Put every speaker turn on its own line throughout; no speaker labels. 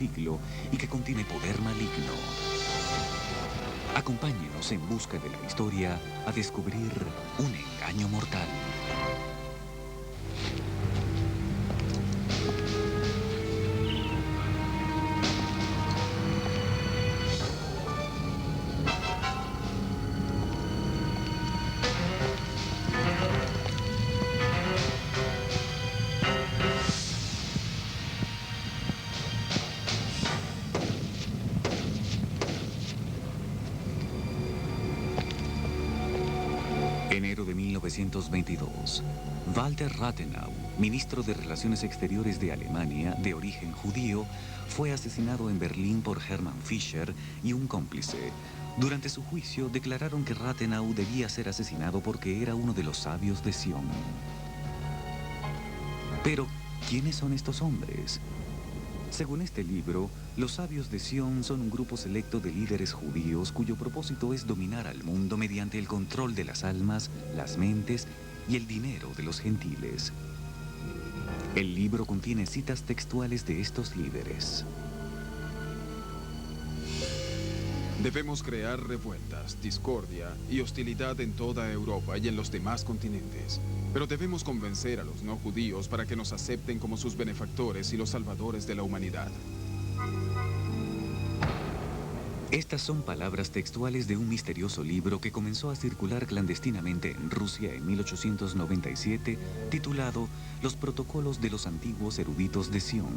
siglo y que contiene poder maligno. Acompáñenos en busca de la historia a descubrir un engaño mortal. Enero de 1922. Walter Rathenau, ministro de Relaciones Exteriores de Alemania, de origen judío, fue asesinado en Berlín por Hermann Fischer y un cómplice. Durante su juicio declararon que Rathenau debía ser asesinado porque era uno de los sabios de Sion. Pero, ¿quiénes son estos hombres? Según este libro, los sabios de Sion son un grupo selecto de líderes judíos cuyo propósito es dominar al mundo mediante el control de las almas, las mentes y el dinero de los gentiles. El libro contiene citas textuales de estos líderes.
Debemos crear revueltas, discordia y hostilidad en toda Europa y en los demás continentes. Pero debemos convencer a los no judíos para que nos acepten como sus benefactores y los salvadores de la humanidad.
Estas son palabras textuales de un misterioso libro que comenzó a circular clandestinamente en Rusia en 1897, titulado Los protocolos de los antiguos eruditos de Sion.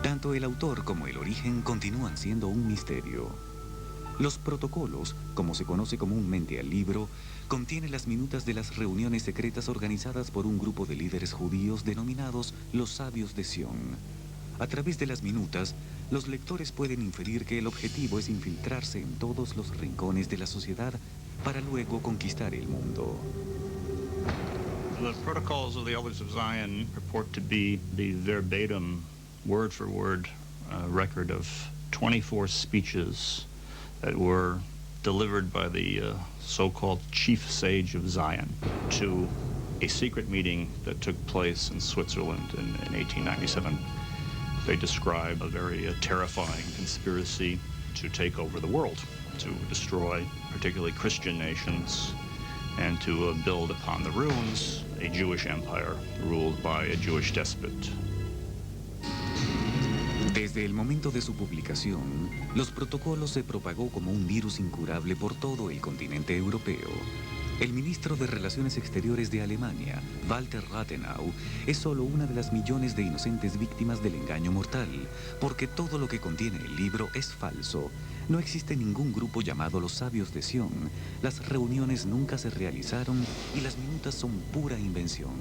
Tanto el autor como el origen continúan siendo un misterio. Los protocolos, como se conoce comúnmente al libro, contienen las minutas de las reuniones secretas organizadas por un grupo de líderes judíos denominados los sabios de Sion. A través de las minutas, los lectores pueden inferir que el objetivo es infiltrarse en todos los rincones de la sociedad para luego conquistar el mundo.
The protocols of the Elders of Zion purport to be the verbatim, word-for-word record of 24 speeches that were delivered by the so-called chief sage of Zion to a secret meeting that took place in Switzerland in 1897. They describe a very terrifying conspiracy to take over the world, to destroy particularly Christian nations, and to build upon the ruins a Jewish empire ruled by a Jewish despot.
Desde el momento de su publicación, los protocolos se propagó como un virus incurable por todo el continente europeo. El ministro de Relaciones Exteriores de Alemania, Walter Rathenau, es solo una de las millones de inocentes víctimas del engaño mortal, porque todo lo que contiene el libro es falso. No existe ningún grupo llamado los Sabios de Sion, las reuniones nunca se realizaron y las minutas son pura invención.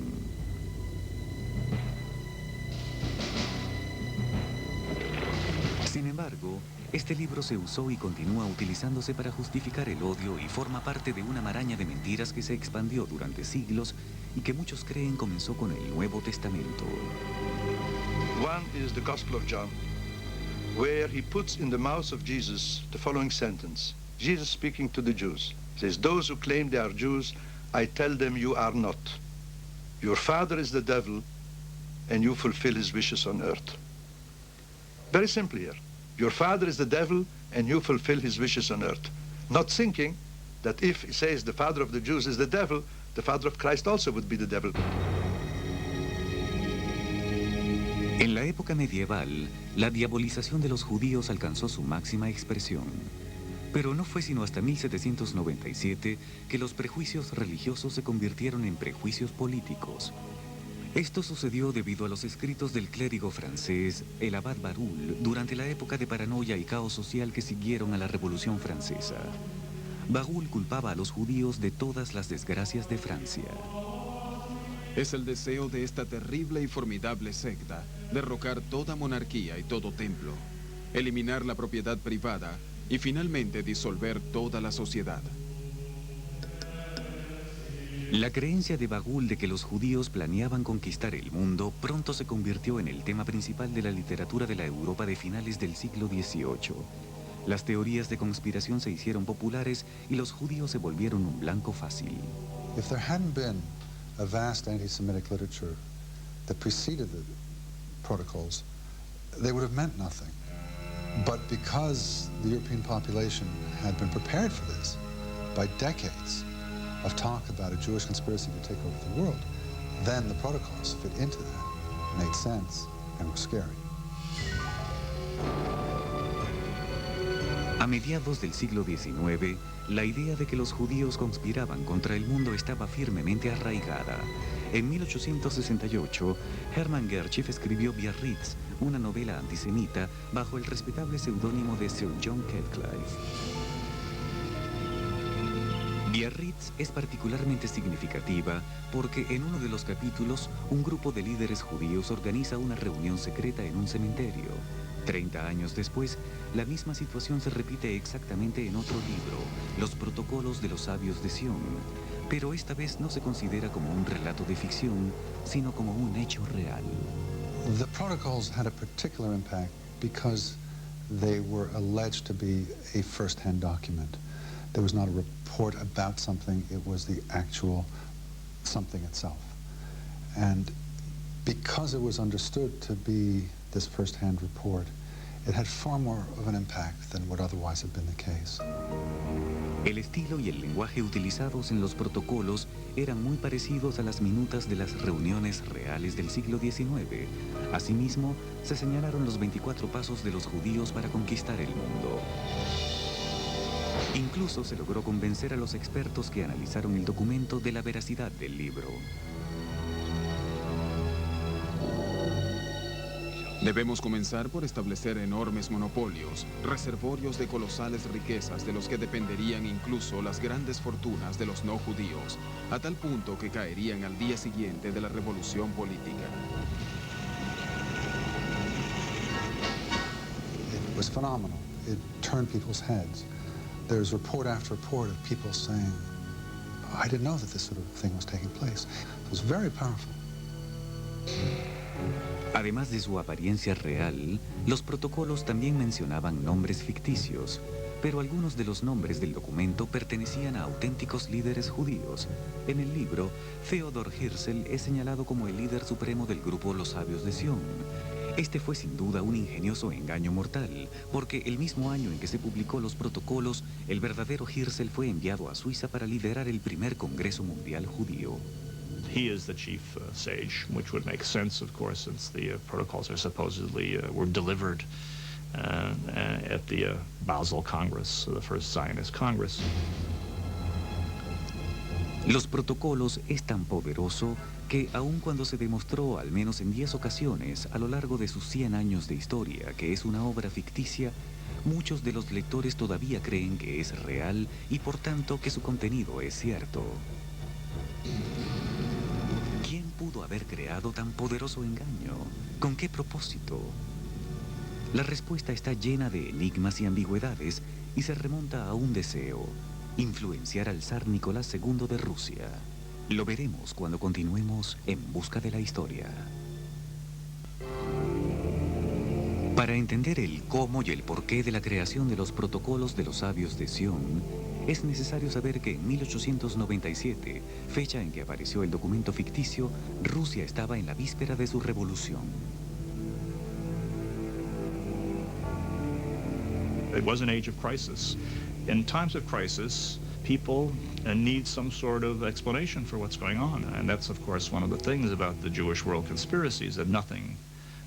Sin embargo, este libro se usó y continúa utilizándose para justificar el odio y forma parte de una maraña de mentiras que se expandió durante siglos y que muchos creen comenzó con el Nuevo Testamento.
One is the Gospel of John, where he puts in the mouth of Jesus the following sentence. Jesus speaking to the Jews says, "Those who claim they are Jews, I tell them you are not. Your father is the devil, and you fulfill his wishes on earth." Very simple here. Your father is the devil, and you fulfill his wishes on earth. Not thinking that if he says the father of the Jews is the devil, the father of Christ also would be the devil.
En la época medieval, la diabolización de los judíos alcanzó su máxima expresión. Pero no fue sino hasta 1797 que los prejuicios religiosos se convirtieron en prejuicios políticos. Esto sucedió debido a los escritos del clérigo francés, el abad Barruel, durante la época de paranoia y caos social que siguieron a la Revolución Francesa. Barruel culpaba a los judíos de todas las desgracias de Francia.
Es el deseo de esta terrible y formidable secta derrocar toda monarquía y todo templo, eliminar la propiedad privada y finalmente disolver toda la sociedad.
La creencia de Barruel de que los judíos planeaban conquistar el mundo pronto se convirtió en el tema principal de la literatura de la Europa de finales del siglo XVIII. Las teorías de conspiración se hicieron populares y los judíos se volvieron un blanco fácil.
If there hadn't been a vast anti-Semitic literature that preceded the protocols, they would have meant nothing. But because the European population had been prepared for this by decades of talk about a Jewish conspiracy to take over the world, then the protocols fit into that, made sense, and were scary.
A mediados del siglo XIX, la idea de que los judíos conspiraban contra el mundo estaba firmemente arraigada. En 1868, Hermann Gertschiff escribió Biarritz, una novela antisemita bajo el respetable seudónimo de Sir John Radcliffe. Biarritz es particularmente significativa porque en uno de los capítulos un grupo de líderes judíos organiza una reunión secreta en un cementerio. 30 años después, la misma situación se repite exactamente en otro libro, Los protocolos de los sabios de Sion, pero esta vez no se considera como un relato de ficción, sino como un hecho real.
The protocols had a particular impact because they were alleged to be a first-hand document. There was not a report about something, it was the actual something itself. And because it was understood to be this first-hand report, it had far more of an impact than would otherwise have been the case.
El estilo y el lenguaje utilizados en los protocolos eran muy parecidos a las minutas de las reuniones reales del siglo XIX. Asimismo, se señalaron los 24 pasos de los judíos para conquistar el mundo. Incluso se logró convencer a los expertos que analizaron el documento de la veracidad del libro.
Debemos comenzar por establecer enormes monopolios, reservorios de colosales riquezas de los que dependerían incluso las grandes fortunas de los no judíos, a tal punto que caerían al día siguiente de la revolución política.
It was phenomenal. It turned people's heads. There's report after report of people saying, I didn't know that this sort of thing was taking place. It was very powerful.
Además de su apariencia real, los protocolos también mencionaban nombres ficticios, pero algunos de los nombres del documento pertenecían a auténticos líderes judíos. En el libro, Theodor Herzl es señalado como el líder supremo del grupo Los Sabios de Sion. Este fue sin duda un ingenioso engaño mortal, porque el mismo año en que se publicó los protocolos, el verdadero Herzl fue enviado a Suiza para liderar el primer Congreso Mundial Judío.
He is the chief sage, which would make sense, of course, since the protocols are supposedly were delivered at the Basel Congress, the first Zionist Congress.
Los protocolos es tan poderoso que aun cuando se demostró al menos en 10 ocasiones a lo largo de sus 100 años de historia que es una obra ficticia, muchos de los lectores todavía creen que es real y por tanto que su contenido es cierto. ¿Quién pudo haber creado tan poderoso engaño? ¿Con qué propósito? La respuesta está llena de enigmas y ambigüedades y se remonta a un deseo: influenciar al zar Nicolás II de Rusia. Lo veremos cuando continuemos en busca de la historia. Para entender el cómo y el porqué de la creación de los protocolos de los sabios de Sion, es necesario saber que en 1897, fecha en que apareció el documento ficticio, Rusia estaba en la víspera de su revolución.
It was an age of crisis. In times of crisis, people need some sort of explanation for what's going on. And that's, of course, one of the things about the Jewish world conspiracies, that nothing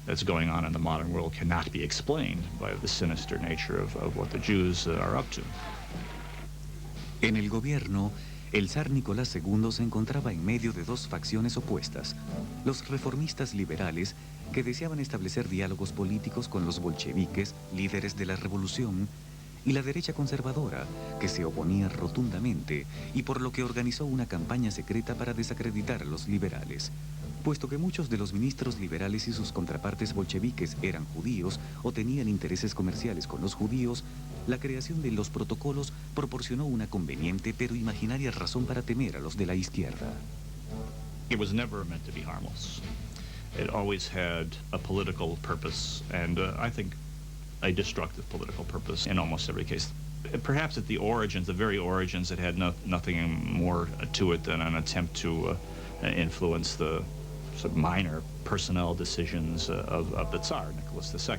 that's going on in the modern world cannot be explained by the sinister nature of what the Jews are up to.
En el gobierno, el zar Nicolás II se encontraba en medio de dos facciones opuestas: los reformistas liberales, que deseaban establecer diálogos políticos con los bolcheviques, líderes de la revolución, y la derecha conservadora, que se oponía rotundamente y por lo que organizó una campaña secreta para desacreditar a los liberales. Puesto que muchos de los ministros liberales y sus contrapartes bolcheviques eran judíos o tenían intereses comerciales con los judíos, la creación de los protocolos proporcionó una conveniente pero imaginaria razón para temer a los de la izquierda.
It was never meant to be harmless. It always had a political purpose, and I think a destructive political purpose in almost every case. Perhaps at the origins, the very origins, it had nothing more to it than an attempt to influence the sort of minor personnel decisions of the Tsar, Nicholas II,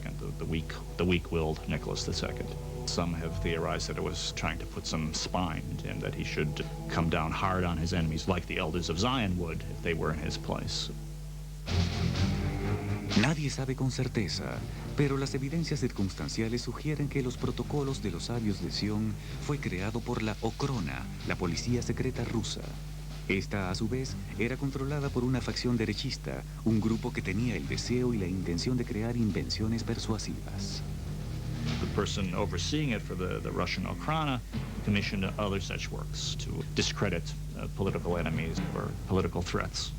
the weak-willed Nicholas II. Some have theorized that it was trying to put some spine into him, that he should come down hard on his enemies like the elders of Zion would if they were in his place.
Nadie sabe con certeza, pero las evidencias circunstanciales sugieren que los protocolos de los sabios de Sion fue creado por la Okrona, la policía secreta rusa. Esta, a su vez, era controlada por una facción derechista, un grupo que tenía el deseo y la intención de crear invenciones persuasivas.
The person overseeing it for the Russian Okhrana commissioned other such works to discredit political enemies or political threats.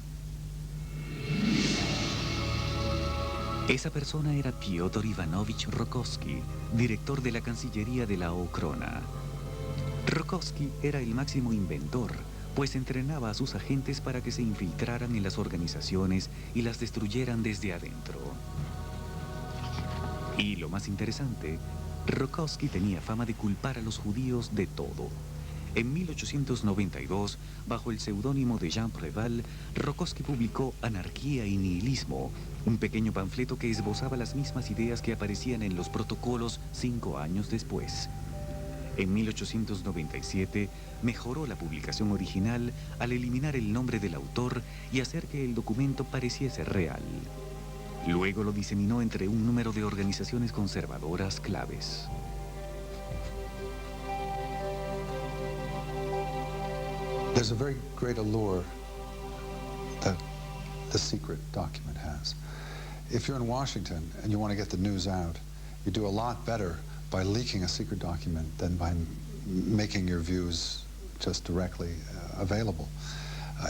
Esa persona era Piotr Ivanovich Rokossky, director de la Cancillería de la Okrona. Rokossky era el máximo inventor, pues entrenaba a sus agentes para que se infiltraran en las organizaciones y las destruyeran desde adentro. Y lo más interesante, Rokossky tenía fama de culpar a los judíos de todo. En 1892, bajo el seudónimo de Jean Préval, Rokossky publicó Anarquía y Nihilismo, un pequeño panfleto que esbozaba las mismas ideas que aparecían en los protocolos 5 años después. En 1897, mejoró la publicación original al eliminar el nombre del autor y hacer que el documento pareciese real. Luego lo diseminó entre un número de organizaciones conservadoras claves.
There's a very great allure that the secret document has. If you're in Washington and you want to get the news out, you do a lot better by leaking a secret document than by making your views just directly available.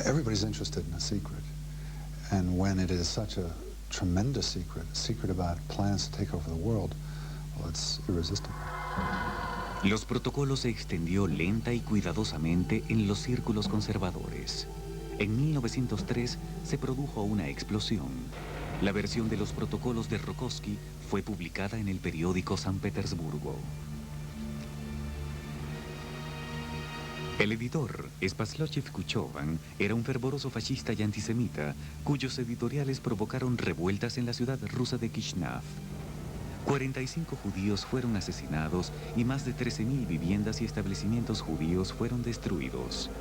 Everybody's interested in a secret. And when it is such a tremendous secret, a secret about plans to take over the world, well, it's irresistible.
Los protocolos se extendió lenta y cuidadosamente en los círculos conservadores. En 1903 se produjo una explosión. La versión de los protocolos de Rokossky fue publicada en el periódico San Petersburgo. El editor, Spaslochev Kuchovan, era un fervoroso fascista y antisemita, cuyos editoriales provocaron revueltas en la ciudad rusa de Kishinev. 45 judíos fueron asesinados y más de 13.000 viviendas y establecimientos judíos fueron destruidos.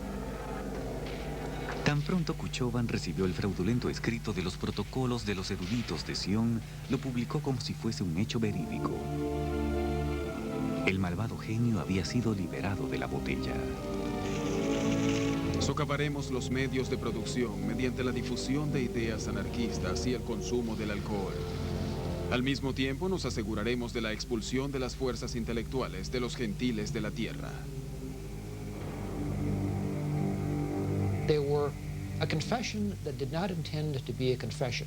Tan pronto Kuchovan recibió el fraudulento escrito de los protocolos de los eruditos de Sion, lo publicó como si fuese un hecho verídico. El malvado genio había sido liberado de la botella.
Socavaremos los medios de producción mediante la difusión de ideas anarquistas y el consumo del alcohol. Al mismo tiempo nos aseguraremos de la expulsión de las fuerzas intelectuales de los gentiles de la tierra.
They were a confession that did not intend to be a confession.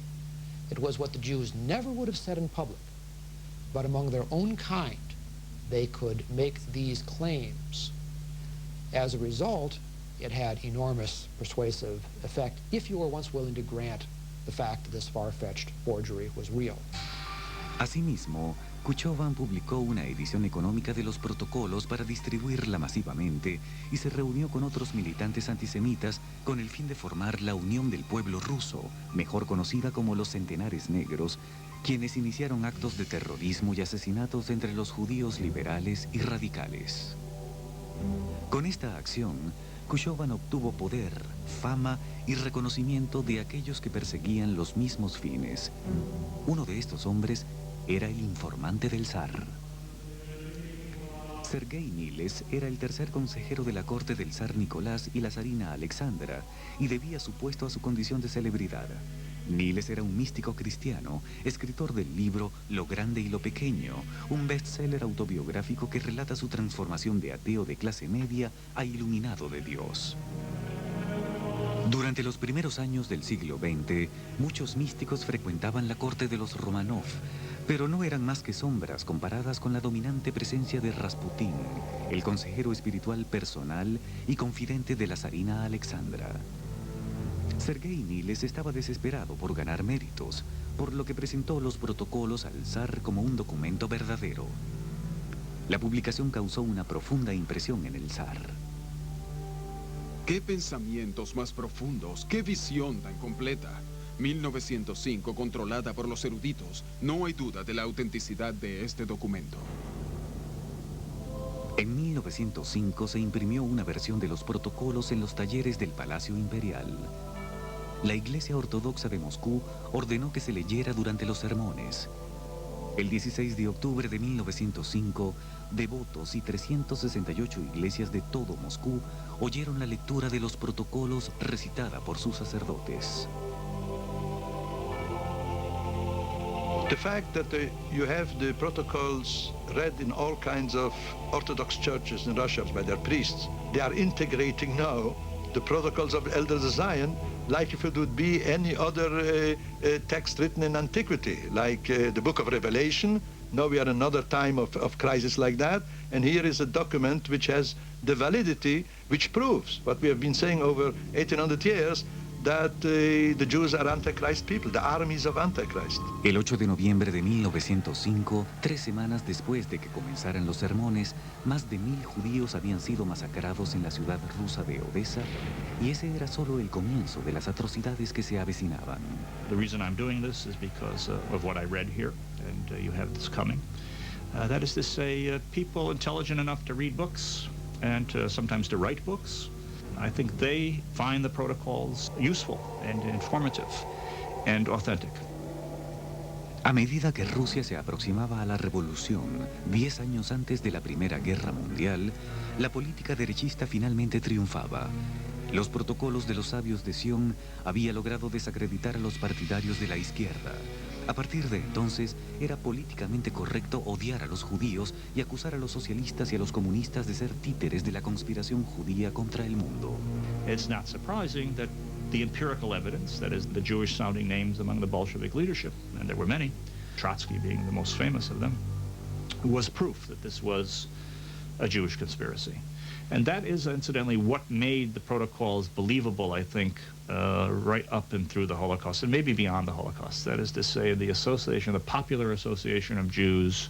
It was what the Jews never would have said in public. But among their own kind, they could make these claims. As a result, it had enormous persuasive effect if you were once willing to grant the fact that this far-fetched forgery was real.
Asimismo, Kuchovan publicó una edición económica de los protocolos para distribuirla masivamente y se reunió con otros militantes antisemitas con el fin de formar la Unión del Pueblo Ruso, mejor conocida como los Centenares Negros, quienes iniciaron actos de terrorismo y asesinatos entre los judíos liberales y radicales. Con esta acción, Kuchovan obtuvo poder, fama y reconocimiento de aquellos que perseguían los mismos fines. Uno de estos hombres era el informante del zar. Sergei Niles era el tercer consejero de la corte del zar Nicolás y la zarina Alexandra y debía su puesto a su condición de celebridad. Niles era un místico cristiano, escritor del libro Lo Grande y lo Pequeño, un bestseller autobiográfico que relata su transformación de ateo de clase media a iluminado de Dios. Durante los primeros años del siglo XX, muchos místicos frecuentaban la corte de los Romanov, pero no eran más que sombras comparadas con la dominante presencia de Rasputín, el consejero espiritual personal y confidente de la zarina Alexandra. Sergei Niles estaba desesperado por ganar méritos, por lo que presentó los protocolos al zar como un documento verdadero. La publicación causó una profunda impresión en el zar.
¡Qué pensamientos más profundos! ¡Qué visión tan completa! 1905, controlada por los eruditos. No hay duda de la autenticidad de este documento.
En 1905 se imprimió una versión de los protocolos en los talleres del Palacio Imperial. La Iglesia Ortodoxa de Moscú ordenó que se leyera durante los sermones. El 16 de octubre de 1905, devotos y 368 iglesias de todo Moscú oyeron la lectura de los protocolos recitada por sus sacerdotes.
The fact that you have the protocols read in all kinds of Orthodox churches in Russia by their priests, they are integrating now the protocols of the Elders of Zion like if it would be any other text written in antiquity, like the Book of Revelation. Now we are in another time of crisis like that, and here is a document which has the validity, which proves what we have been saying over 1800 years, that the Jews are Antichrist people, the armies of Antichrist.
El 8 de noviembre de 1905, 3 semanas después de que comenzaran los sermones, más de 1000 judíos habían sido masacrados en la ciudad rusa de Odessa, y ese era solo el comienzo de las atrocidades que se avecinaban.
The reason I'm doing this is because of what I read here, and you have this coming. That is to say, people intelligent enough to read books and sometimes to write books, I think they find the protocols useful and informative and authentic.
A medida que Rusia se aproximaba a la revolución, 10 años antes de la Primera Guerra Mundial, la política derechista finalmente triunfaba. Los protocolos de los sabios de Sion había logrado desacreditar a los partidarios de la izquierda. A partir de entonces, era políticamente correcto odiar a los judíos y acusar a los socialistas y a los comunistas de ser títeres de la conspiración judía contra el mundo.
It's not surprising that the empirical evidence, that is, the Jewish-sounding names among the Bolshevik leadership, and there were many, Trotsky being the most famous of them, was proof that this was a Jewish conspiracy. And that is, incidentally, what made the protocols believable, I think, right up and through the Holocaust, and maybe beyond the Holocaust. That is to say, the association, the popular association of Jews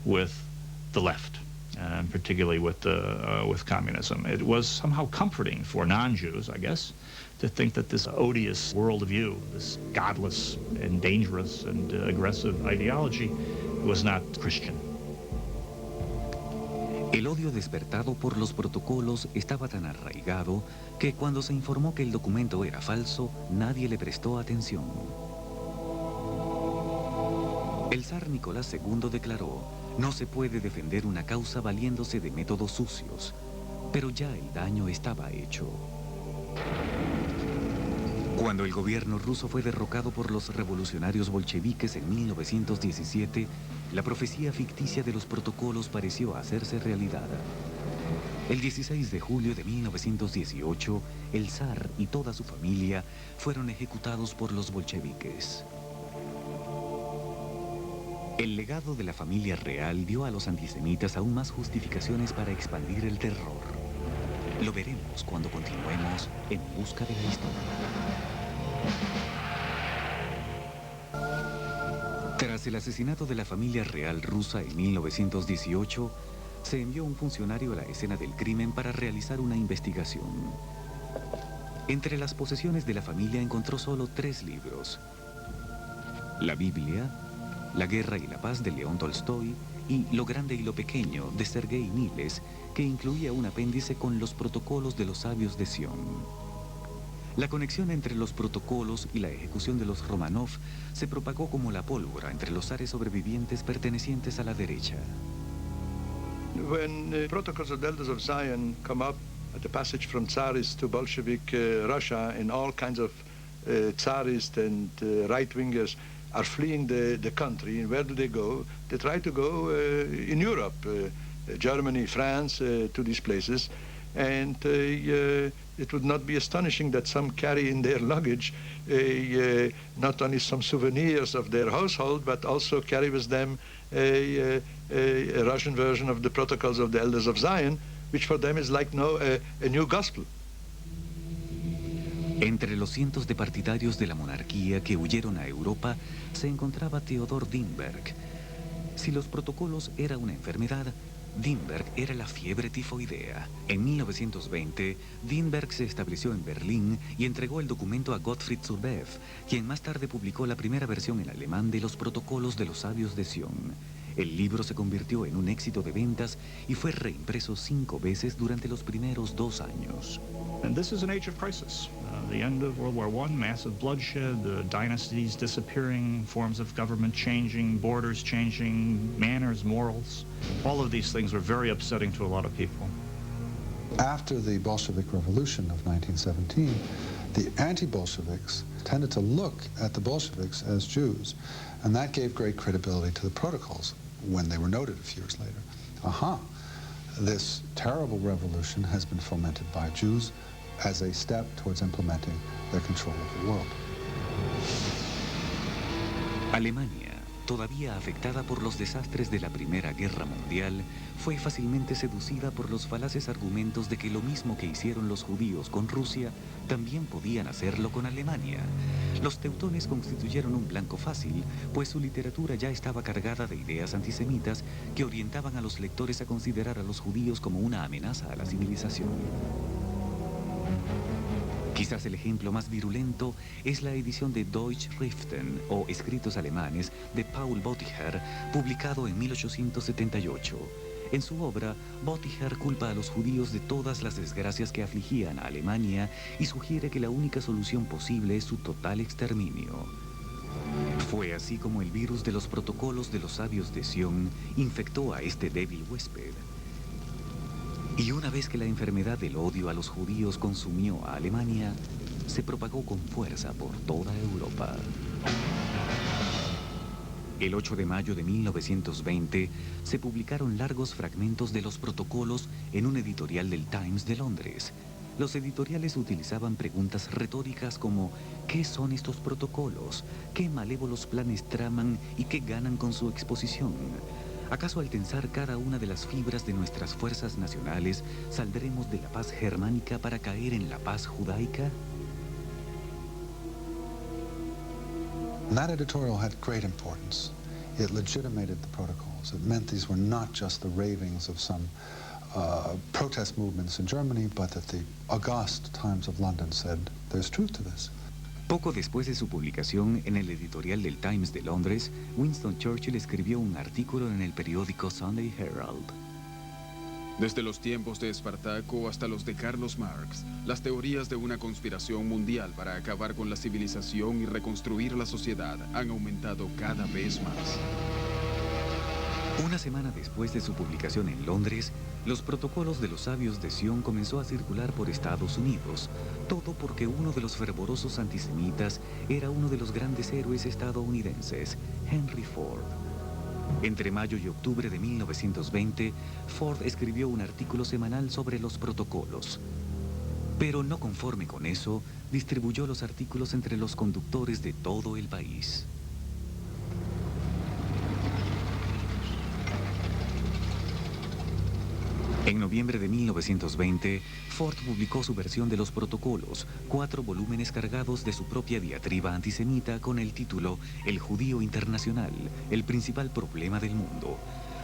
with the left, and particularly with communism. It was somehow comforting for non-Jews, I guess, to think that this odious worldview, this godless and dangerous and aggressive ideology, was not Christian.
El odio despertado por los protocolos estaba tan arraigado que cuando se informó que el documento era falso, nadie le prestó atención. El zar Nicolás II declaró: no se puede defender una causa valiéndose de métodos sucios, pero ya el daño estaba hecho. Cuando el gobierno ruso fue derrocado por los revolucionarios bolcheviques en 1917, la profecía ficticia de los protocolos pareció hacerse realidad. El 16 de julio de 1918, el zar y toda su familia fueron ejecutados por los bolcheviques. El legado de la familia real dio a los antisemitas aún más justificaciones para expandir el terror. Lo veremos cuando continuemos en busca de la historia. Tras el asesinato de la familia real rusa en 1918, se envió un funcionario a la escena del crimen para realizar una investigación. Entre las posesiones de la familia encontró solo 3 libros: la Biblia, La guerra y la paz de León Tolstoy y Lo grande y lo pequeño de Sergei Niles, que incluía un apéndice con los protocolos de los sabios de Sion. La conexión entre los protocolos y la ejecución de los Romanov se propagó como la pólvora entre los zares sobrevivientes pertenecientes a la derecha.
When the protocols of the Elders of Zion come up at the passage from Tsarist to Bolshevik Russia, and all kinds of Tsarist and right-wingers are fleeing the country, and where do they go? They try to go in Europe, Germany, France, to these places. And it would not be astonishing that some carry in their luggage not only some souvenirs of their household, but also carry with them a Russian version of the protocols of the Elders of Zion, which for them is like a new gospel.
Entre los cientos de partidarios de la monarquía que huyeron a Europa se encontraba Theodor Dimberg. Si los protocolos era una enfermedad, Dinberg era la fiebre tifoidea. En 1920, Dinberg se estableció en Berlín y entregó el documento a Gottfried Surbev, quien más tarde publicó la primera versión en alemán de los protocolos de los sabios de Sion. El libro se convirtió en un éxito de ventas y fue reimpreso 5 veces durante los primeros 2 años.
And this is an age of crisis. The end of World War I, massive bloodshed, dynasties disappearing, forms of government changing, borders changing, manners, morals. All of these things were very upsetting to a lot of people.
After the Bolshevik Revolution of 1917, the anti-Bolsheviks tended to look at the Bolsheviks as Jews, and that gave great credibility to the protocols when they were noted a few years later. This terrible revolution has been fomented by Jews as a step towards implementing their control of the world.
Alemania, todavía afectada por los desastres de la Primera Guerra Mundial, fue fácilmente seducida por los falaces argumentos de que lo mismo que hicieron los judíos con Rusia, también podían hacerlo con Alemania. Los teutones constituyeron un blanco fácil, pues su literatura ya estaba cargada de ideas antisemitas que orientaban a los lectores a considerar a los judíos como una amenaza a la civilización. Quizás el ejemplo más virulento es la edición de Deutsche Schriften, o Escritos Alemanes, de Paul Boetticher, publicado en 1878. En su obra, Boetticher culpa a los judíos de todas las desgracias que afligían a Alemania y sugiere que la única solución posible es su total exterminio. Fue así como el virus de los protocolos de los sabios de Sion infectó a este débil huésped. Y una vez que la enfermedad del odio a los judíos consumió a Alemania, se propagó con fuerza por toda Europa. El 8 de mayo de 1920 se publicaron largos fragmentos de los protocolos en un editorial del Times de Londres. Los editoriales utilizaban preguntas retóricas como ¿qué son estos protocolos? ¿Qué malévolos planes traman y qué ganan con su exposición? ¿Acaso al tensar cada una de las fibras de nuestras fuerzas nacionales saldremos de la paz germánica para caer en la paz judaica?
That editorial had great importance. It legitimated the protocols. It meant these were not just the ravings of some protest movements in Germany, but that the august Times of London said, there's truth to this.
Poco después de su publicación en el editorial del Times de Londres, Winston Churchill escribió un artículo en el periódico Sunday Herald.
Desde los tiempos de Espartaco hasta los de Carlos Marx, las teorías de una conspiración mundial para acabar con la civilización y reconstruir la sociedad han aumentado cada vez más.
Una semana después de su publicación en Londres, los protocolos de los sabios de Sion comenzó a circular por Estados Unidos, todo porque uno de los fervorosos antisemitas era uno de los grandes héroes estadounidenses, Henry Ford. Entre mayo y octubre de 1920, Ford escribió un artículo semanal sobre los protocolos. Pero no conforme con eso, distribuyó los artículos entre los conductores de todo el país. En noviembre de 1920, Ford publicó su versión de los protocolos, 4 volúmenes cargados de su propia diatriba antisemita con el título El judío internacional, el principal problema del mundo.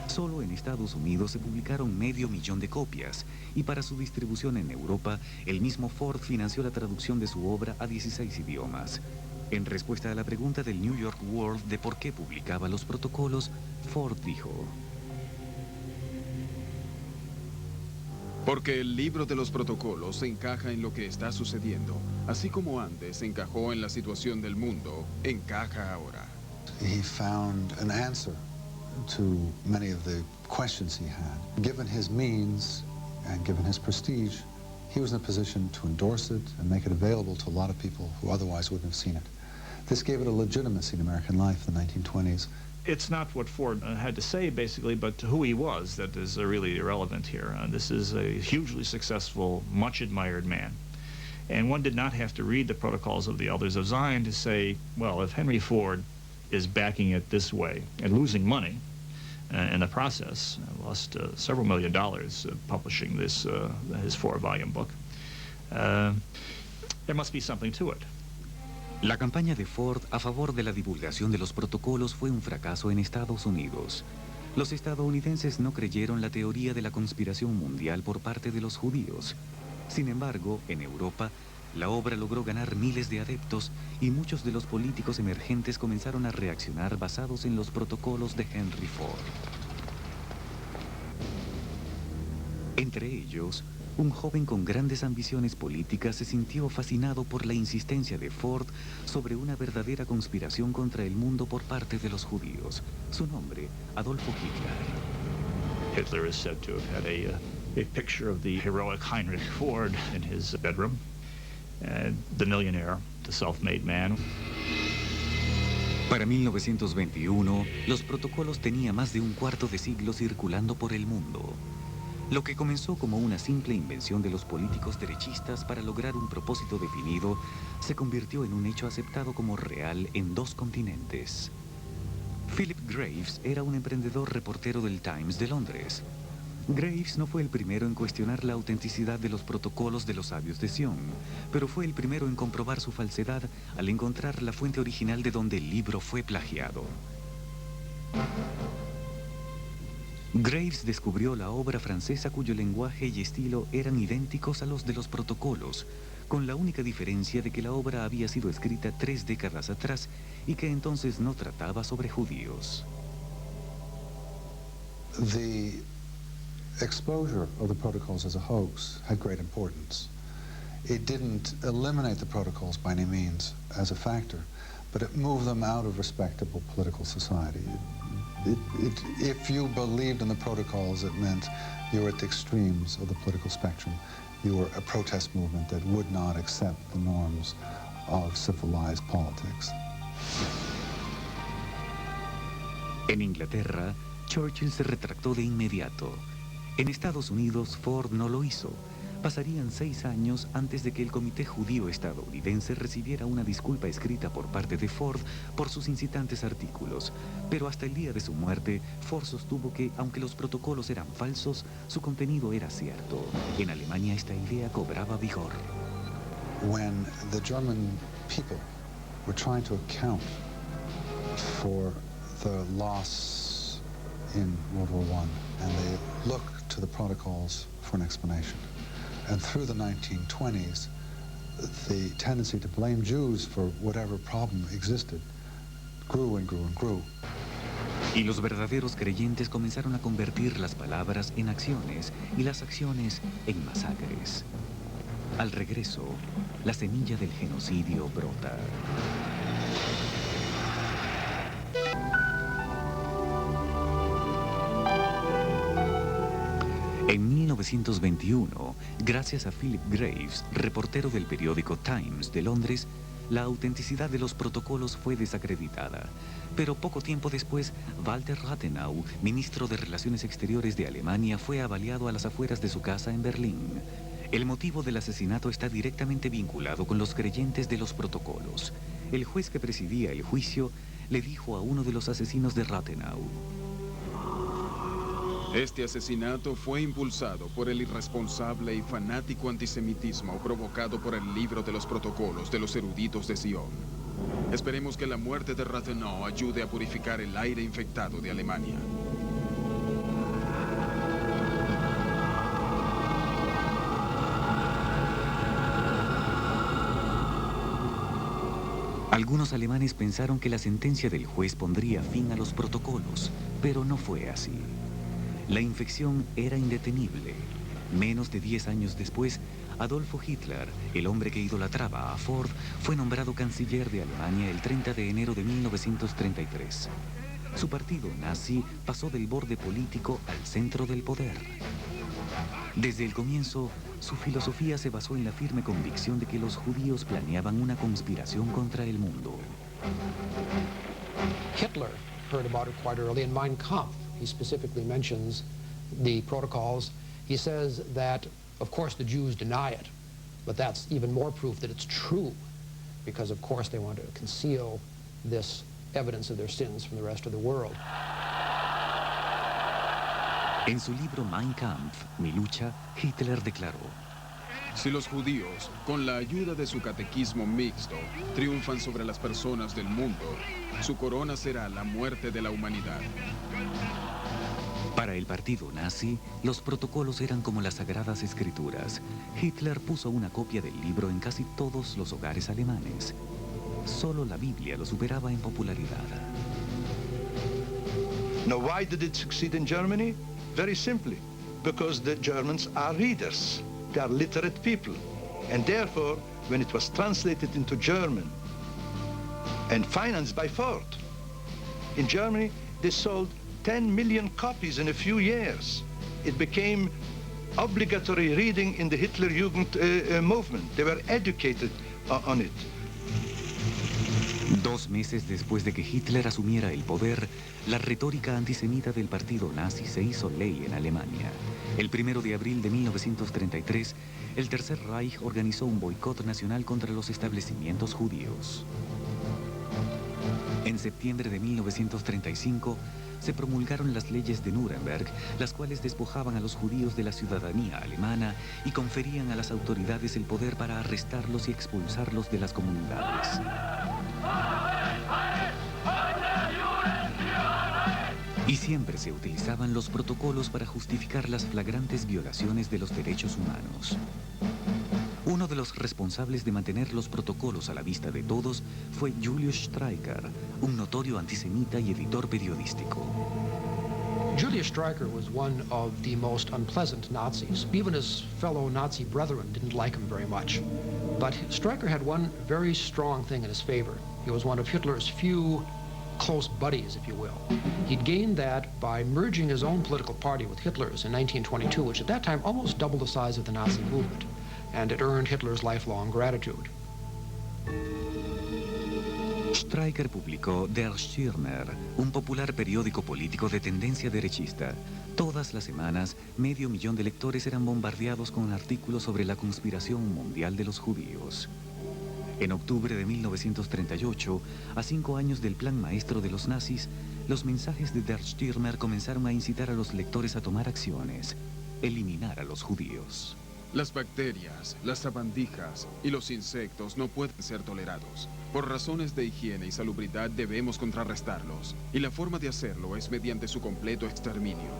Solo en Estados Unidos se publicaron 500.000 de copias, y para su distribución en Europa, el mismo Ford financió la traducción de su obra a 16 idiomas. En respuesta a la pregunta del New York World de por qué publicaba los protocolos, Ford dijo:
Porque el libro de los protocolos encaja en lo que está sucediendo, así como antes encajó en la situación del mundo, encaja ahora.
He found an answer to many of the questions he had. Given his means and given his prestige, he was in a position to endorse it and make it available to a lot of people who otherwise wouldn't have seen it. This gave it a legitimacy in American life in the 1920s.
It's not what Ford had to say, basically, but who he was that is really irrelevant here. This is a hugely successful, much admired man. And one did not have to read the Protocols of the Elders of Zion to say, well, if Henry Ford is backing it this way and losing money in the process, lost several $1 million publishing this, his 4-volume book, there must be something to it.
La campaña de Ford a favor de la divulgación de los protocolos fue un fracaso en Estados Unidos. Los estadounidenses no creyeron la teoría de la conspiración mundial por parte de los judíos. Sin embargo, en Europa, la obra logró ganar miles de adeptos y muchos de los políticos emergentes comenzaron a reaccionar basados en los protocolos de Henry Ford. Entre ellos, un joven con grandes ambiciones políticas se sintió fascinado por la insistencia de Ford sobre una verdadera conspiración contra el mundo por parte de los judíos. Su nombre, Adolfo Hitler.
Hitler is said to have had a picture of the heroic Heinrich Ford in his bedroom. The millionaire, the self-made man.
Para 1921, los protocolos tenían más de un cuarto de siglo circulando por el mundo. Lo que comenzó como una simple invención de los políticos derechistas para lograr un propósito definido, se convirtió en un hecho aceptado como real en 2 continentes. Philip Graves era un emprendedor reportero del Times de Londres. Graves no fue el primero en cuestionar la autenticidad de los protocolos de los sabios de Sion, pero fue el primero en comprobar su falsedad al encontrar la fuente original de donde el libro fue plagiado. Graves descubrió la obra francesa cuyo lenguaje y estilo eran idénticos a los de los protocolos, con la única diferencia de que la obra había sido escrita 3 décadas atrás y que entonces no trataba sobre judíos.
The exposure of the protocols as a hoax had great importance. It didn't eliminate the protocols by any means as a factor, but it moved them out of respectable political society. If you believed in the protocols, it meant you were at the extremes of the political spectrum. You were a protest movement that would not accept the norms of civilized politics.
En Inglaterra, Churchill se retractó de inmediato. En Estados Unidos, Ford no lo hizo. Pasarían 6 años antes de que el Comité Judío Estadounidense recibiera una disculpa escrita por parte de Ford por sus incitantes artículos. Pero hasta el día de su muerte, Ford sostuvo que, aunque los protocolos eran falsos, su contenido era cierto. En Alemania esta idea cobraba vigor.
When the German people were trying to account for the loss in World War I, and they looked to the protocols for an explanation. And through the 1920s, the tendency to blame Jews for whatever problem existed grew and grew and grew.
Y los verdaderos creyentes comenzaron a convertir las palabras en acciones y las acciones en masacres. Al regreso, la semilla del genocidio brota. En 1921, gracias a Philip Graves, reportero del periódico Times de Londres, la autenticidad de los protocolos fue desacreditada. Pero poco tiempo después, Walter Rathenau, ministro de Relaciones Exteriores de Alemania, fue avaliado a las afueras de su casa en Berlín. El motivo del asesinato está directamente vinculado con los creyentes de los protocolos. El juez que presidía el juicio le dijo a uno de los asesinos de Rathenau:
Este asesinato fue impulsado por el irresponsable y fanático antisemitismo provocado por el libro de los protocolos de los eruditos de Sion. Esperemos que la muerte de Rathenau ayude a purificar el aire infectado de Alemania.
Algunos alemanes pensaron que la sentencia del juez pondría fin a los protocolos, pero no fue así. La infección era indetenible. Menos de 10 años después, Adolfo Hitler, el hombre que idolatraba a Ford, fue nombrado canciller de Alemania el 30 de enero de 1933. Su partido nazi pasó del borde político al centro del poder. Desde el comienzo, su filosofía se basó en la firme convicción de que los judíos planeaban una conspiración contra el mundo.
Hitler heard about it quite early in Mein Kampf. He specifically mentions the protocols. He says that, of course, the Jews deny it, but that's even more proof that it's true, because, of course, they want to conceal this evidence of their sins from the rest of the world.
En su libro Mein Kampf, Mi lucha, Hitler declaró:
Si los judíos, con la ayuda de su catequismo mixto, triunfan sobre las personas del mundo, su corona será la muerte de la humanidad.
Para el partido nazi, los protocolos eran como las sagradas escrituras. Hitler puso una copia del libro en casi todos los hogares alemanes. Solo la Biblia lo superaba en popularidad.
Now, why did it succeed in Germany? Very simply, because the Germans are readers. They are literate people. And therefore, when it was translated into German and financed by Ford, in Germany, they sold 10 million copies in a few years. It became obligatory reading in the Hitlerjugend movement. They were educated on it.
2 meses después de que Hitler asumiera el poder, la retórica antisemita del partido nazi se hizo ley en Alemania. El 1 de abril de 1933, el Tercer Reich organizó un boicot nacional contra los establecimientos judíos. En septiembre de 1935, se promulgaron las leyes de Nuremberg, las cuales despojaban a los judíos de la ciudadanía alemana y conferían a las autoridades el poder para arrestarlos y expulsarlos de las comunidades. Y siempre se utilizaban los protocolos para justificar las flagrantes violaciones de los derechos humanos. Uno de los responsables de mantener los protocolos a la vista de todos fue Julius Streicher, un notorio antisemita y editor periodístico.
Julius Streicher was one of the most unpleasant Nazis. Even his fellow Nazi brethren didn't like him very much. But Streicher had one very strong thing in his favor. He was one of Hitler's few close buddies, if you will. He'd gained that by merging his own political party with Hitler's in 1922, which at that time almost doubled the size of the Nazi movement. And it earned Hitler's lifelong gratitude.
Streicher publicó Der Stürmer, un popular periódico político de tendencia derechista. Todas las semanas, 500.000 de lectores eran bombardeados con artículos sobre la conspiración mundial de los judíos. En octubre de 1938, a 5 años del plan maestro de los nazis, los mensajes de Der Stürmer comenzaron a incitar a los lectores a tomar acciones, eliminar a los judíos.
Las bacterias, las sabandijas y los insectos no pueden ser tolerados. Por razones de higiene y salubridad debemos contrarrestarlos. Y la forma de hacerlo es mediante su completo exterminio.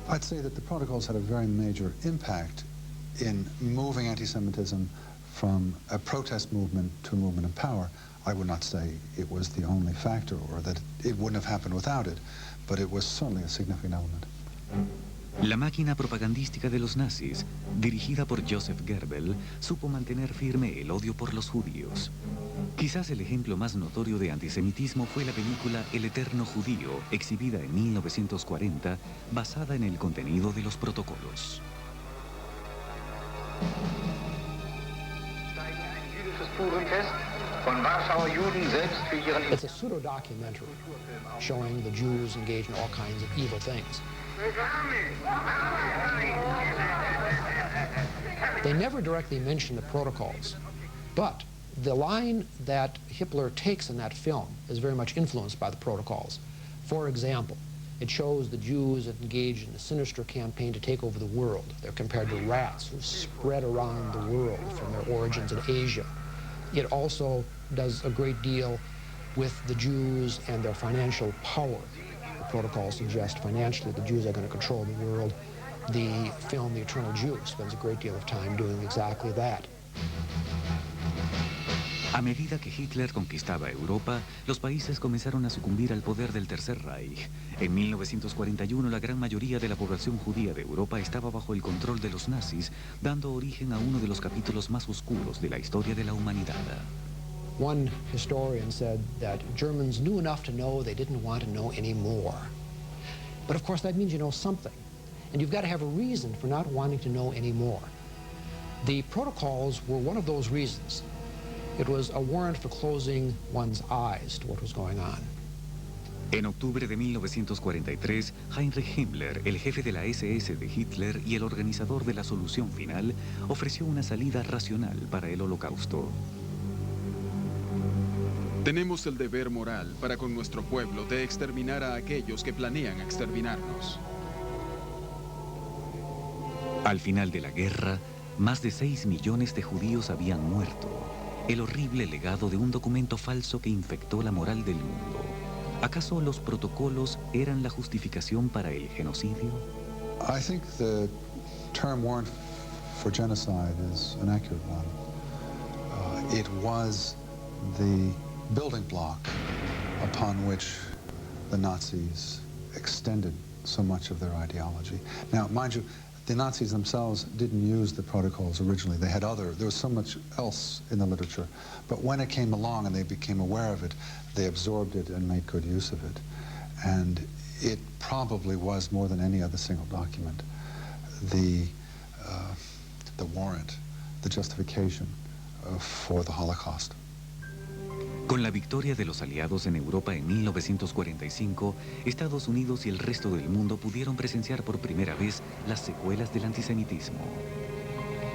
I'd say that the protocols had a very major impact in moving anti-Semitism from a protest movement to a movement of power. I would not say it was the only factor or that it wouldn't have happened without it, but it was certainly a significant element.
La máquina propagandística de los nazis, dirigida por Joseph Goebbels, supo mantener firme el odio por los judíos. Quizás el ejemplo más notorio de antisemitismo fue la película El Eterno Judío, exhibida en 1940, basada en el contenido de los protocolos.
It's a pseudo-documentary showing the Jews engaged in all kinds of evil things. They never directly mention the protocols, but the line that Hitler takes in that film is very much influenced by the protocols. For example, it shows the Jews engaged in a sinister campaign to take over the world. They're compared to rats who spread around the world from their origins in Asia. It also does a great deal with the Jews and their financial power. The protocols suggest financially the Jews are going to control the world. The film, The Eternal Jew, spends a great deal of time doing exactly that.
A medida que Hitler conquistaba Europa, los países comenzaron a sucumbir al poder del Tercer Reich. En 1941, la gran mayoría de la población judía de Europa estaba bajo el control de los nazis, dando origen a uno de los capítulos más oscuros de la historia de la humanidad.
One historian said that Germans knew enough to know they didn't want to know any more. But of course that means you know something, and you've got to have a reason for not wanting to know any more. The protocols were one of those reasons. It was a warrant for closing one's eyes to what was going on.
En octubre de 1943, Heinrich Himmler, el jefe de la SS de Hitler y el organizador de la solución final, ofreció una salida racional para el Holocausto.
Tenemos el deber moral para con nuestro pueblo de exterminar a aquellos que planean exterminarnos.
Al final de la guerra, más de 6 millones de judíos habían muerto. El horrible legado de un documento falso que infectó la moral del mundo. ¿Acaso los protocolos eran la justificación para el genocidio?
I think the term warrant for genocide is an accurate one. It was the building block upon which the Nazis extended so much of their ideology. Now, mind you, the Nazis themselves didn't use the protocols originally. They had there was so much else in the literature. But when it came along and they became aware of it, they absorbed it and made good use of it. And it probably was, more than any other single document, the warrant, the justification for the Holocaust.
Con la victoria de los aliados en Europa en 1945, Estados Unidos y el resto del mundo pudieron presenciar por primera vez las secuelas del antisemitismo.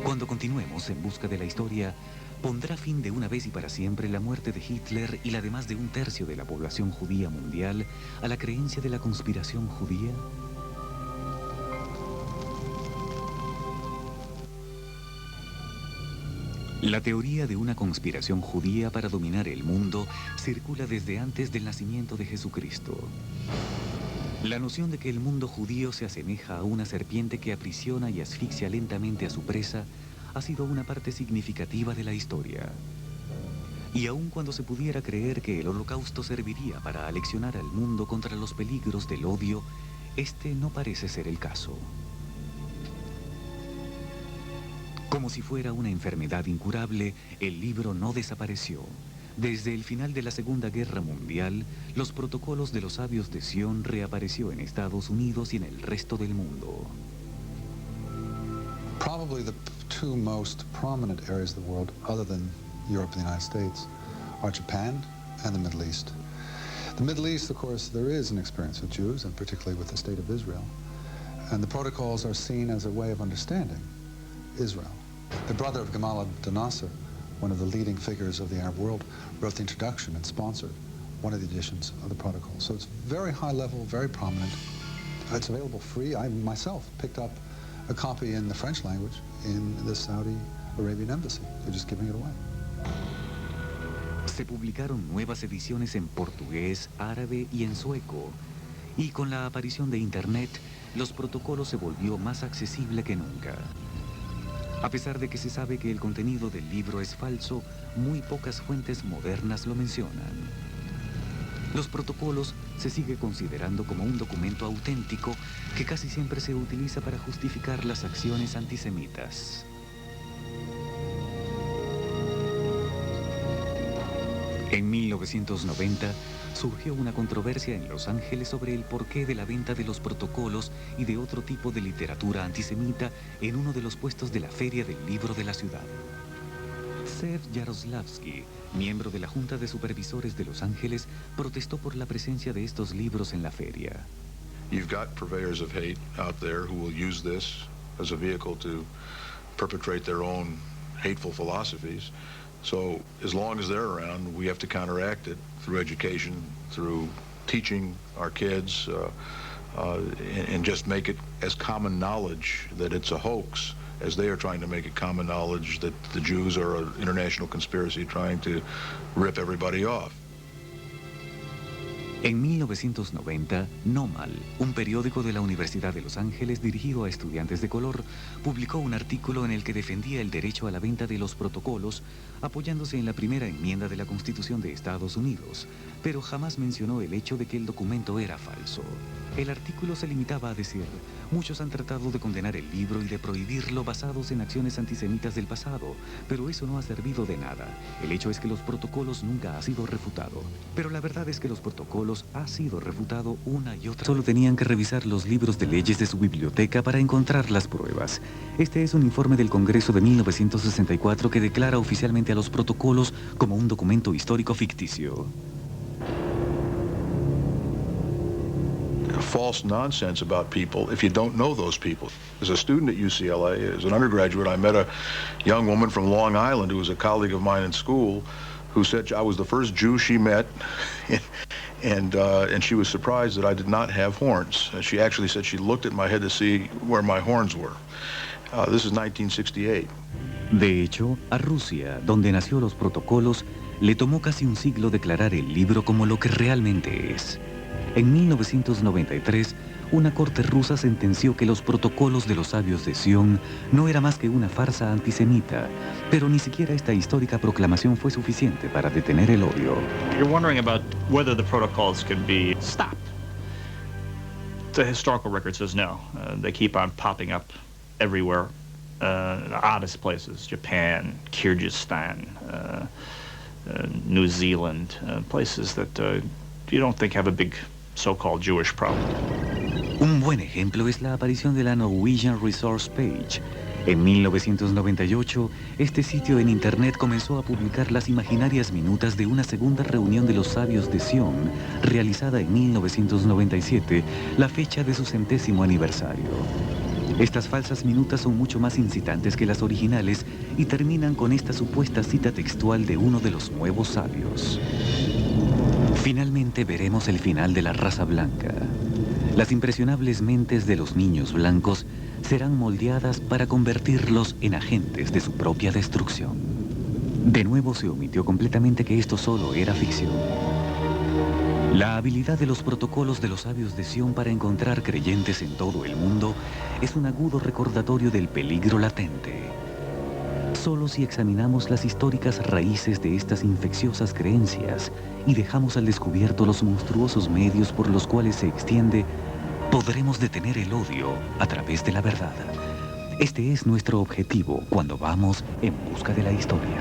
Cuando continuemos en busca de la historia, ¿pondrá fin de una vez y para siempre la muerte de Hitler y la de más de un tercio de la población judía mundial a la creencia de la conspiración judía? La teoría de una conspiración judía para dominar el mundo circula desde antes del nacimiento de Jesucristo. La noción de que el mundo judío se asemeja a una serpiente que aprisiona y asfixia lentamente a su presa ha sido una parte significativa de la historia. Y aun cuando se pudiera creer que el Holocausto serviría para aleccionar al mundo contra los peligros del odio, este no parece ser el caso. Como si fuera una enfermedad incurable, el libro no desapareció. Desde el final de la Segunda Guerra Mundial, los protocolos de los sabios de Sion reapareció en Estados Unidos y en el resto del mundo.
Probably the two most prominent areas of the world, other than Europe and the United States, are Japan and the Middle East. The Middle East, of course, there is an experience with Jews, and particularly with the State of Israel. And the protocols are seen as a way of understanding Israel. The brother of Gamal Abdel Nasser, one of the leading figures of the Arab world, wrote the introduction and sponsored one of the editions of the protocol. So it's very high level, very prominent. It's available free. I myself picked up a copy in the French language in the Saudi Arabian embassy. They're just giving it away.
Se publicaron nuevas ediciones en portugués, árabe y en sueco. Y con la aparición de Internet, los protocolos se volvió más accesible que nunca. A pesar de que se sabe que el contenido del libro es falso, muy pocas fuentes modernas lo mencionan. Los protocolos se sigue considerando como un documento auténtico que casi siempre se utiliza para justificar las acciones antisemitas. En 1990 surgió una controversia en Los Ángeles sobre el porqué de la venta de los protocolos y de otro tipo de literatura antisemita en uno de los puestos de la Feria del Libro de la ciudad. Zev Yaroslavsky, miembro de la Junta de Supervisores de Los Ángeles, protestó por la presencia de estos libros en la feria.
You've got purveyors of hate out there who will use this as a vehicle to perpetrate their own hateful philosophies. So as long as they're around, we have to counteract it through education, through teaching our kids, and just make it as common knowledge that it's a hoax as they are trying to make it common knowledge that the Jews are an international conspiracy trying to rip everybody off.
En 1990, Nomal, un periódico de la Universidad de Los Ángeles dirigido a estudiantes de color, publicó un artículo en el que defendía el derecho a la venta de los protocolos, apoyándose en la primera enmienda de la Constitución de Estados Unidos, pero jamás mencionó el hecho de que el documento era falso. El artículo se limitaba a decir: muchos han tratado de condenar el libro y de prohibirlo basados en acciones antisemitas del pasado, pero eso no ha servido de nada. El hecho es que los protocolos nunca ha sido refutado. Pero la verdad es que los protocolos ha sido refutado una y otra. Solo tenían que revisar los libros de leyes de su biblioteca para encontrar las pruebas. Este es un informe del Congreso de 1964 que declara oficialmente a los protocolos como un documento histórico ficticio.
False nonsense about people if you don't know those people. As a student at UCLA, as an undergraduate, I met a young woman from Long Island who was a colleague of mine in school who said I was the first Jew she met, and she was surprised that I did not have horns. She actually said she looked at my head to see where my horns were. This is 1968.
De hecho, a Rusia, donde nació los protocolos, Le tomó casi un siglo declarar el libro como lo que realmente es. En 1993, una corte rusa sentenció que los protocolos de los sabios de Sion no era más que una farsa antisemita, pero ni siquiera esta histórica proclamación fue suficiente para detener el odio.
You're wondering about whether the protocols could be stopped. The historical record says no. They keep on popping up everywhere. The oddest places, Japan, Kyrgyzstan, New Zealand, places that you don't think have a big so-called Jewish problem.
Un buen ejemplo es la aparición de la Norwegian Resource Page. En 1998, este sitio en Internet comenzó a publicar las imaginarias minutas de una segunda reunión de los sabios de Sion, realizada en 1997, la fecha de su 100º aniversario. Estas falsas minutas son mucho más incitantes que las originales y terminan con esta supuesta cita textual de uno de los nuevos sabios. Finalmente veremos el final de la raza blanca. Las impresionables mentes de los niños blancos serán moldeadas para convertirlos en agentes de su propia destrucción. De nuevo se omitió completamente que esto solo era ficción. La habilidad de los protocolos de los sabios de Sion para encontrar creyentes en todo el mundo es un agudo recordatorio del peligro latente. Solo si examinamos las históricas raíces de estas infecciosas creencias y dejamos al descubierto los monstruosos medios por los cuales se extiende, podremos detener el odio a través de la verdad. Este es nuestro objetivo cuando vamos en busca de la historia.